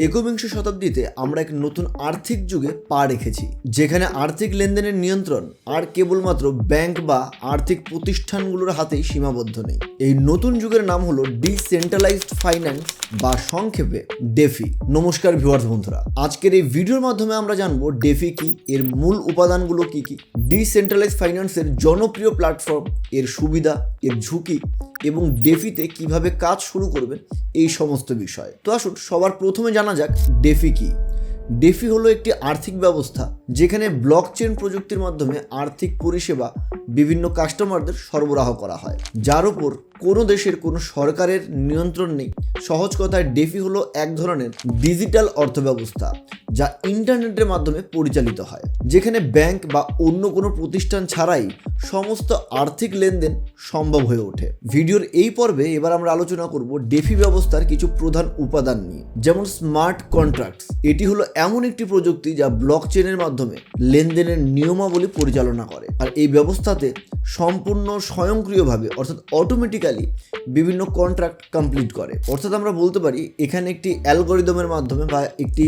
একবিংশ শতাব্দীতে আমরা এক নতুন আর্থিক যুগে পা রেখেছি, যেখানে আর্থিক লেনদেনের নিয়ন্ত্রণ আর কেবলমাত্র ব্যাংক বা আর্থিক প্রতিষ্ঠানগুলোর হাতেই সীমাবদ্ধ নেই। এই নতুন যুগের নাম হলো ডিসেন্ট্রালাইজড ফাইন্যান্স বা সংক্ষেপে ডেফি। নমস্কার ভিউয়ার্স বন্ধুরা, আজকের এই ভিডিওর মাধ্যমে আমরা জানবো ডেফি কি, এর মূল উপাদানগুলো কি কি, ডিসেন্ট্রালাইজড ফাইন্যান্সের জনপ্রিয় প্ল্যাটফর্ম, এর সুবিধা, এর ঝুঁকি এবং ডেফিতে কিভাবে কাজ শুরু করবেন, এই সমস্ত বিষয়। তো আসুন সবার প্রথমে জানা যাক ডেফি কি। ডেফি হলো একটি আর্থিক ব্যবস্থা যেখানে ব্লকচেন প্রযুক্তির মাধ্যমে আর্থিক পরিষেবা বিভিন্ন কাস্টমারদের সরবরাহ করা হয়, যার উপর কোনো দেশের কোনো সরকারের নিয়ন্ত্রণ নেই। সহজ কথায় ডেফি হলো এক ধরনের ডিজিটাল অর্থ ব্যবস্থা যা ইন্টারনেটের মাধ্যমে পরিচালিত হয়, যেখানে ব্যাংক বা অন্য কোনো প্রতিষ্ঠান ছাড়াই সমস্ত আর্থিক লেনদেন সম্ভব হয়ে ওঠে। ভিডিওর এই পর্বে এবার আমরা আলোচনা করব ডেফি ব্যবস্থার কিছু প্রধান উপাদান নিয়ে, যেমন স্মার্ট কন্ট্রাক্টস। এটি হলো এমন একটি প্রযুক্তি যা ব্লকচেনের মাধ্যমে লেনদেনের নিয়মাবলী পরিচালনা করে, আর এই ব্যবস্থাতে সম্পূর্ণ স্বয়ংক্রিয়ভাবে অর্থাৎ অটোমেটিক্যালি বিভিন্ন কন্ট্রাক্ট কমপ্লিট করে। অর্থাৎ আমরা বলতে পারি এখানে একটি অ্যালগরিদমের মাধ্যমে বা একটি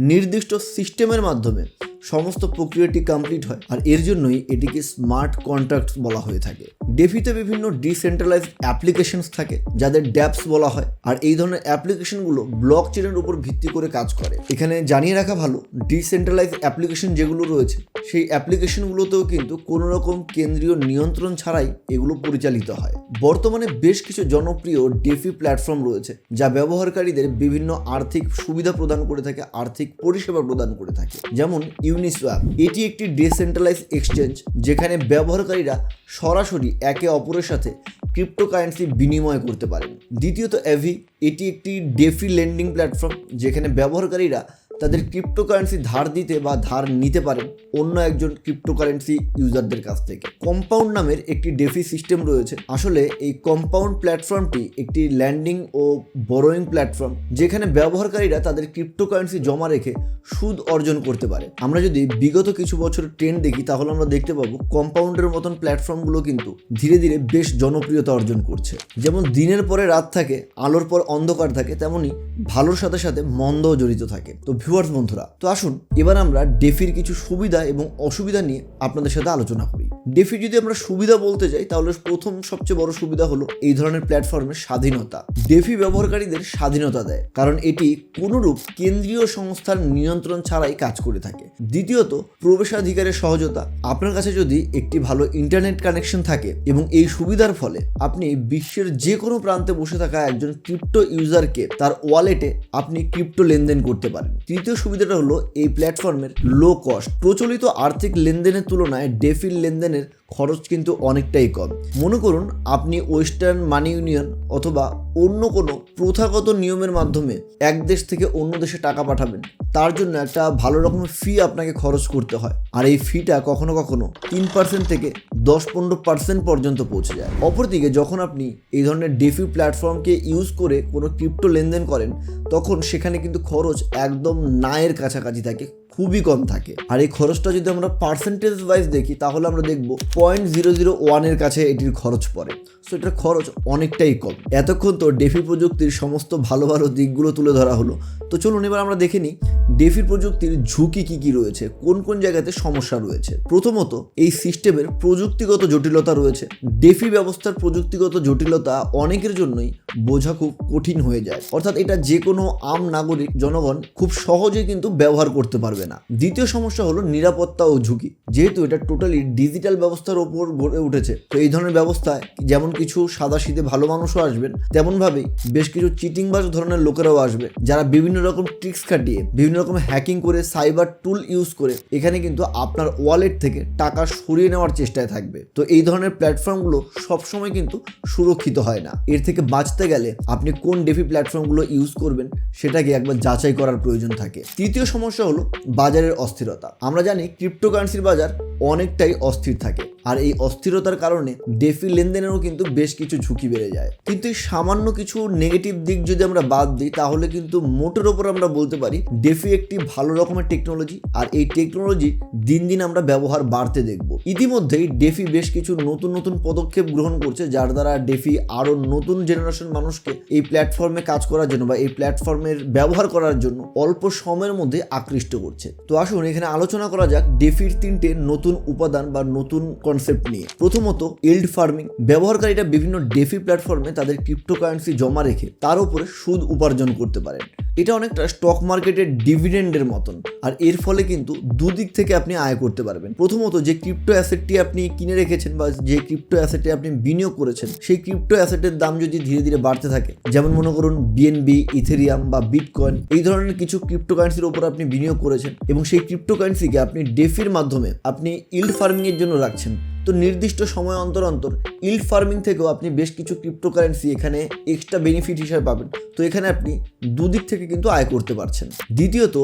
নির্দিষ্ট সিস্টেমের মাধ্যমে সমস্ত প্রক্রিয়াটি কমপ্লিট হয়, আর এর জন্যই এটিকে স্মার্ট কন্ট্রাক্টস বলা হয়ে থাকে। ডেফিতে বিভিন্ন ডিসেন্ট্রালাইজড অ্যাপ্লিকেশনস থাকে যাদের ড্যাপস বলা হয়, আর এই ধরনের অ্যাপ্লিকেশনগুলো ব্লক চেনের উপর ভিত্তি করে কাজ করে। এখানে জানিয়ে রাখা ভালো, ডিসেন্ট্রালাইজড অ্যাপ্লিকেশন যেগুলো রয়েছে সেই অ্যাপ্লিকেশনগুলোতেও কিন্তু কোনো রকম কেন্দ্রীয় নিয়ন্ত্রণ ছাড়াই এগুলো পরিচালিত হয়। বর্তমানে বেশ কিছু জনপ্রিয় ডেফি প্ল্যাটফর্ম রয়েছে যা ব্যবহারকারীদের বিভিন্ন আর্থিক সুবিধা প্রদান করে থাকে, আর্থিক পরিষেবা প্রদান করে থাকে। যেমন ইউনিসোয়াপ, এটি একটি ডিসেন্ট্রালাইজড এক্সচেঞ্জ যেখানে ব্যবহারকারীরা সরাসরি একে অপরের সাথে ক্রিপ্টোকারেন্সি বিনিময় করতে পারেন। দ্বিতীয়ত অ্যাভি, এটি একটি ডেফি লেন্ডিং প্ল্যাটফর্ম যেখানে ব্যবহারকারীরা তাদের ক্রিপ্টোকারেন্সি ধার দিতে বা ধার নিতে পারেন অন্য একজন ক্রিপ্টোকারেন্সি ইউজারদের কাছ থেকে। কম্পাউন্ড নামের একটি ডেফি সিস্টেম রয়েছে। আসলে এই কম্পাউন্ড প্ল্যাটফর্মটি একটি ল্যান্ডিং ও বরোয়িং প্ল্যাটফর্ম যেখানে ব্যবহারকারীরা তাদের ক্রিপ্টোকারেন্সি জমা রেখে সুদ অর্জন করতে পারে। আমরা যদি বিগত কিছু বছরের ট্রেন্ড দেখি তাহলে আমরা দেখতে পাবো কম্পাউন্ডের মতন প্ল্যাটফর্মগুলো কিন্তু ধীরে ধীরে বেশ জনপ্রিয়তা অর্জন করছে। যেমন দিনের পরে রাত থাকে, আলোর পর অন্ধকার থাকে, তেমনি ভালোর সাথে সাথে মন্দও জড়িত থাকে। তো ভিউয়ার্স বন্ধুরা, তো আসুন এবার আমরা ডেফির কিছু সুবিধা এবং অসুবিধা নিয়ে আপনাদের সাথে আলোচনা করি। ডেফি যদি আমরা সুবিধা বলতে যাই তাহলে প্রথম সবচেয়ে বড় সুবিধা হলো এই ধরনের প্ল্যাটফর্মের স্বাধীনতা। ডেফি ব্যবহারকারীদের স্বাধীনতা দেয় কারণ এটি কোনোরূপ কেন্দ্রীয় সংস্থার নিয়ন্ত্রণ ছাড়াই কাজ করে থাকে। দ্বিতীয়ত প্রবেশাধিকারের সহজতা। আপনার কাছে যদি একটি ভালো ইন্টারনেট কানেকশন থাকে এবং এই সুবিধার ফলে আপনি বিশ্বের যে কোনো প্রান্তে বসে থাকা একজন ক্রিপ্টো ইউজারকে তার ওয়ালেটে আপনি ক্রিপ্টো লেনদেন করতে পারেন। তৃতীয় সুবিধাটা হলো এই প্ল্যাটফর্মের লো কস্ট। প্রচলিত আর্থিক লেনদেনের তুলনায় ডেফির লেনদেনের খরচ কিন্তু অনেকটাই কম। মনে করুন আপনি ওয়েস্টার্ন মানি ইউনিয়ন অথবা অন্য কোনো প্রথাগত নিয়মের মাধ্যমে এক দেশ থেকে অন্য দেশে টাকা পাঠাবেন, তার জন্য একটা ভালো রকমের ফি আপনাকে খরচ করতে হয়, আর এই ফিটা কখনো কখনো 3% থেকে 10-15% পর্যন্ত পৌঁছে যায়। অপরদিকে যখন আপনি এই ধরনের ডেফি প্ল্যাটফর্মকে ইউজ করে কোনো ক্রিপ্টো লেনদেন করেন তখন সেখানে কিন্তু খরচ একদম নায়ের কাছাকাছি থাকে, খুবই কম থাকে। আর এই খরচটা যদি আমরা পার্সেন্টেজ ওয়াইজ দেখি তাহলে আমরা দেখব 0.001 কাছে এটির খরচ পড়ে। সো এটার খরচ অনেকটাই কম। এতক্ষণ তো ডেফি প্রযুক্তির সমস্ত ভালো ভালো দিকগুলো তুলে ধরা হলো, তো চলুন এবার আমরা দেখে নিই ডেফি প্রযুক্তির ঝুঁকি কী কী রয়েছে, কোন কোন জায়গাতে সমস্যা রয়েছে। প্রথমত এই সিস্টেমের প্রযুক্তিগত জটিলতা রয়েছে। ডেফি ব্যবস্থার প্রযুক্তিগত জটিলতা অনেকের জন্যই বোঝা খুব কঠিন হয়ে যায়, অর্থাৎ এটা যে কোনো আম নাগরিক জনগণ খুব সহজে কিন্তু ব্যবহার করতে পারবে না। দ্বিতীয় সমস্যা হলো নিরাপত্তা ও ঝুঁকি। যেহেতু এটা টোটালি ডিজিটাল ব্যবস্থার ওপর গড়ে উঠেছে, তো এই ধরনের ব্যবস্থায় যেমন কিছু সাদাসিধে ভালো মানুষও আসবেন, তেমনভাবেই বেশ কিছু চিটিংবাজ ধরনের লোকেরাও আসবে যারা বিভিন্ন রকম ট্রিক্স খাটিয়ে বিভিন্ন রকম হ্যাকিং করে সাইবার টুল ইউজ করে এখানে কিন্তু আপনার ওয়ালেট থেকে টাকা সরিয়ে নেওয়ার চেষ্টায় থাকবে। তো এই ধরনের প্ল্যাটফর্মগুলো সবসময় কিন্তু সুরক্ষিত হয় না। এর থেকে বাঁচতে গেলে আপনি কোন ডেফি প্ল্যাটফর্মগুলো ইউজ করবেন সেটাকে একবার যাচাই করার প্রয়োজন থাকে। তৃতীয় সমস্যা হলো বাজারের অস্থিরতা। আমরা জানি ক্রিপ্টোকারেন্সির বাজার অনেকটাই অস্থির থাকে, আর এই অস্থিরতার কারণে ডেফি লেনদেনেরও কিন্তু বেশ কিছু ঝুঁকি বেড়ে যায়। কিন্তু এই সামান্য কিছু নেগেটিভ দিক যদি আমরা বাদ দিই তাহলে কিন্তু মোটের ওপর আমরা বলতে পারি ডেফি একটি ভালো রকমের টেকনোলজি, আর এই টেকনোলজি দিন দিন আমরা ব্যবহার বাড়তে দেখব। ইতিমধ্যেই ডেফি বেশ কিছু নতুন নতুন পদক্ষেপ গ্রহণ করছে, যার দ্বারা ডেফি আরো নতুন জেনারেশন মানুষকে এই প্ল্যাটফর্মে কাজ করার জন্য বা এই প্ল্যাটফর্মের ব্যবহার করার জন্য অল্প সময়ের মধ্যে আকৃষ্ট করছে। তো আসুন এখানে আলোচনা করা যাক ডেফির 3টে নতুন উপাদান বা নতুন কনসেপ্ট নিয়ে। প্রথমত, ইল্ড ফার্মিং। ব্যবহারকারীরা বিভিন্ন ডেফি প্ল্যাটফর্মে তাদের ক্রিপ্টোকারেন্সি জমা রেখে তার উপরে সুদ উপার্জন করতে পারেন। এটা অনেকটা স্টক মার্কেটের ডিভিডেন্ডের মতন, আর এর ফলে কিন্তু দুদিক থেকে আপনি আয় করতে পারবেন। প্রথমত, যে ক্রিপ্টো অ্যাসেটটি আপনি কিনে রেখেছেন বা যে ক্রিপ্টো অ্যাসেটে আপনি বিনিয়োগ করেছেন, সেই ক্রিপ্টো অ্যাসেটের দাম যদি ধীরে ধীরে বাড়তে থাকে, যেমন মনে করুন বিএনবি, ইথেরিয়াম বা বিটকয়েন, এই ধরনের কিছু ক্রিপ্টোকারেন্সির উপর আপনি বিনিয়োগ করেছেন এবং সেই ক্রিপ্টোকারেন্সিকে আপনি ডেফির মাধ্যমে আপনি ইল্ড ফার্মিং এর জন্য রাখছেন, তো নির্দিষ্ট সময় অন্তর অন্তর ইল্ড ফার্মিং থেকেও আপনি বেশ কিছু ক্রিপ্টোকারেন্সি এখানে এক্সট্রা বেনিফিট হিসেবে পাবেন। তো এখানে আপনি দুদিক থেকে কিন্তু আয় করতে পারছেন। দ্বিতীয়ত,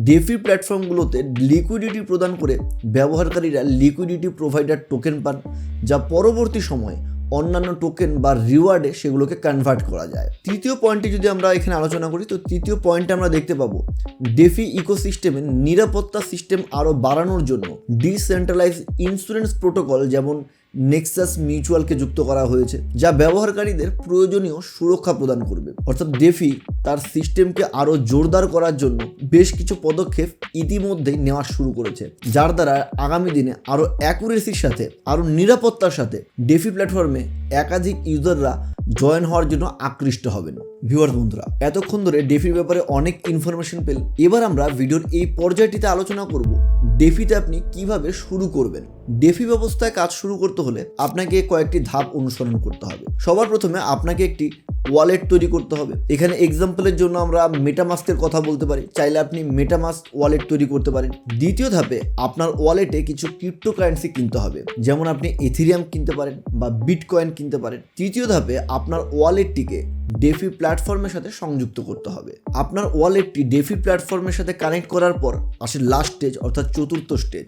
ডেফি প্ল্যাটফর্মগুলোতে লিকুইডিটি প্রদান করে ব্যবহারকারীরা লিকুইডিটি প্রোভাইডার টোকেন পান, যা পরবর্তী সময়ে অন্যান্য টোকেন বা রিওয়ার্ডে সেগুলোকে কনভার্ট করা যায়। তৃতীয় পয়েন্টে যদি আমরা এখানে আলোচনা করি, তো তৃতীয় পয়েন্টে আমরা দেখতে পাবো ডেফি ইকোসিস্টেমের নিরাপত্তা সিস্টেম আরও বাড়ানোর জন্য ডিসেন্ট্রালাইজ ইন্স্যুরেন্স প্রোটোকল যেমন নেক্সাস মিউচুয়ালকে যুক্ত করা হয়েছে, যা ব্যবহারকারীদের প্রয়োজনীয় সুরক্ষা প্রদান করবে। অর্থাৎ ডেফি তার সিস্টেমকে আরও জোরদার করার জন্য বেশ কিছু পদক্ষেপ ইতিমধ্যেই নেওয়া শুরু করেছে, যার দ্বারা আগামী দিনে আরও অ্যাকুরেসির সাথে আরও নিরাপত্তার সাথে ডেফি প্ল্যাটফর্মে একাধিক ইউজাররা জয়েন হওয়ার জন্য আকৃষ্ট হবেন। ভিউয়ার্স বন্ধুরা, এতক্ষণ ধরে ডেফির ব্যাপারে অনেক ইনফরমেশন পেলেন। এবার আমরা ভিডিওর এই পর্যায়টিতে আলোচনা করব ডেফিতে আপনি কিভাবে শুরু করবেন। ডেফি ব্যবস্থায় কাজ শুরু করতে হলে আপনাকে কয়েকটি ধাপ অনুসরণ করতে হবে। সবার প্রথমে আপনাকে একটি ওয়ালেট তৈরি করতে হবে। এখানে এক্সাম্পলের জন্য আমরা মেটামাস্কের কথা বলতে পারি, চাইলে আপনি মেটামাস্ক ওয়ালেট তৈরি করতে পারেন। দ্বিতীয় ধাপে আপনার ওয়ালেটে কিছু ক্রিপ্টোকারেন্সি কিনতে হবে, যেমন আপনি ইথেরিয়াম কিনতে পারেন বা বিটকয়েন কিনতে পারেন। তৃতীয় ধাপে আপনার ওয়ালেটটিকে ডেফি প্ল্যাটফর্মের সাথে সংযুক্ত করতে হবে। আপনার ওয়ালেটটি ডেফি প্ল্যাটফর্মের সাথে কানেক্ট করার পর আসে লাস্ট স্টেজ, অর্থাৎ চতুর্থ স্টেজ,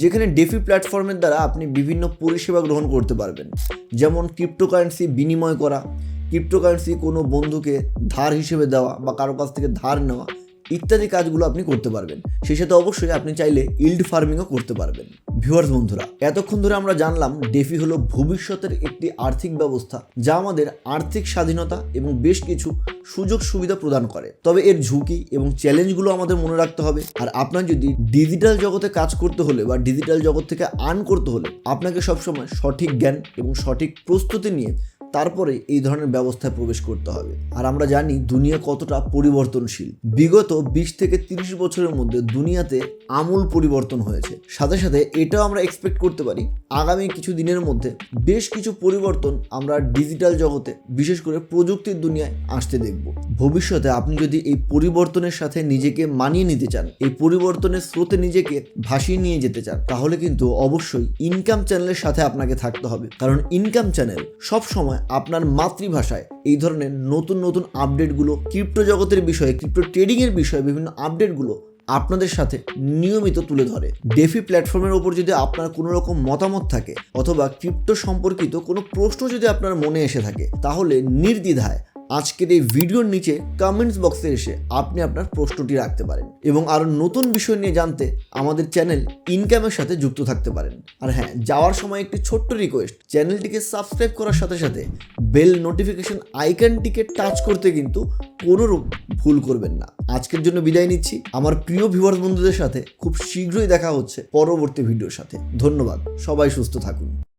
যেখানে ডেফি প্ল্যাটফর্মের দ্বারা আপনি বিভিন্ন পরিষেবা গ্রহণ করতে পারবেন, যেমন ক্রিপ্টোকারেন্সি বিনিময় করা, ক্রিপ্টোকারেন্সি কোনো বন্ধুকে ধার হিসেবে দেওয়া বা কারো কাছ থেকে ধার নেওয়া ইত্যাদি কাজগুলো আপনি করতে পারবেন। সেই সাথে অবশ্যই আপনি চাইলে ইল্ড ফার্মিংও করতে পারবেন। ভিউয়ার্স বন্ধুরা, এতক্ষণ ধরে আমরা জানলাম ডেফি হলো ভবিষ্যতের একটি আর্থিক ব্যবস্থা, যা আমাদের আর্থিক স্বাধীনতা এবং বেশ কিছু সুযোগ সুবিধা প্রদান করে। তবে এর ঝুঁকি এবং চ্যালেঞ্জগুলো আমাদের মনে রাখতে হবে। আর আপনার যদি ডিজিটাল জগতে কাজ করতে হলে বা ডিজিটাল জগৎ থেকে আর্ন করতে হলে আপনাকে সবসময় সঠিক জ্ঞান এবং সঠিক প্রস্তুতি নিয়ে তারপরে এই ধরনের ব্যবস্থায় প্রবেশ করতে হবে। আর আমরা জানি দুনিয়া কতটা পরিবর্তনশীল। বিগত 20 থেকে 30 বছরের মধ্যে দুনিয়াতে আমূল পরিবর্তন হয়েছে। সাথে সাথে এটাও আমরা এক্সপেক্ট করতে পারি আগামী কিছু দিনের মধ্যে বেশ কিছু পরিবর্তন আমরা ডিজিটাল জগতে, বিশেষ করে প্রযুক্তির দুনিয়ায় আসতে দেখব। ভবিষ্যতে আপনি যদি এই পরিবর্তনের সাথে নিজেকে মানিয়ে নিতে চান, এই পরিবর্তনের স্রোতে নিজেকে ভাসিয়ে নিয়ে যেতে চান, তাহলে কিন্তু অবশ্যই ইনকাম চ্যানেলের সাথে আপনাকে থাকতে হবে। কারণ ইনকাম চ্যানেল সবসময় আপনার মাতৃভাষায় এই ধরনের নতুন নতুন আপডেটগুলো, ক্রিপ্টো জগতের বিষয়ে, ক্রিপ্টো ট্রেডিংয়ের বিষয়ে বিভিন্ন আপডেটগুলো আপনাদের সাথে নিয়মিত তুলে ধরে। ডেফি প্ল্যাটফর্মের ওপর যদি আপনার কোনো রকম মতামত থাকে অথবা ক্রিপ্টো সম্পর্কিত কোনো প্রশ্ন যদি আপনার মনে এসে থাকে, তাহলে নির্দ্বিধায় আজকের এই ভিডিওর নিচে কমেন্টস বক্সে এসে আপনি আপনার প্রশ্নটি রাখতে পারেন এবং আরও নতুন বিষয় নিয়ে জানতে আমাদের চ্যানেল ইনকামের সাথে যুক্ত থাকতে পারেন। আর হ্যাঁ, যাওয়ার সময় একটি ছোট্ট রিকোয়েস্ট, চ্যানেলটিকে সাবস্ক্রাইব করার সাথে সাথে বেল নোটিফিকেশন আইকনটিকে টাচ করতে কিন্তু কোনোরূপ ভুল করবেন না। আজকের জন্য বিদায় নিচ্ছি। আমার প্রিয় ভিউয়ার্স বন্ধুদের সাথে খুব শীঘ্রই দেখা হচ্ছে পরবর্তী ভিডিওর সাথে। ধন্যবাদ, সবাই সুস্থ থাকুন।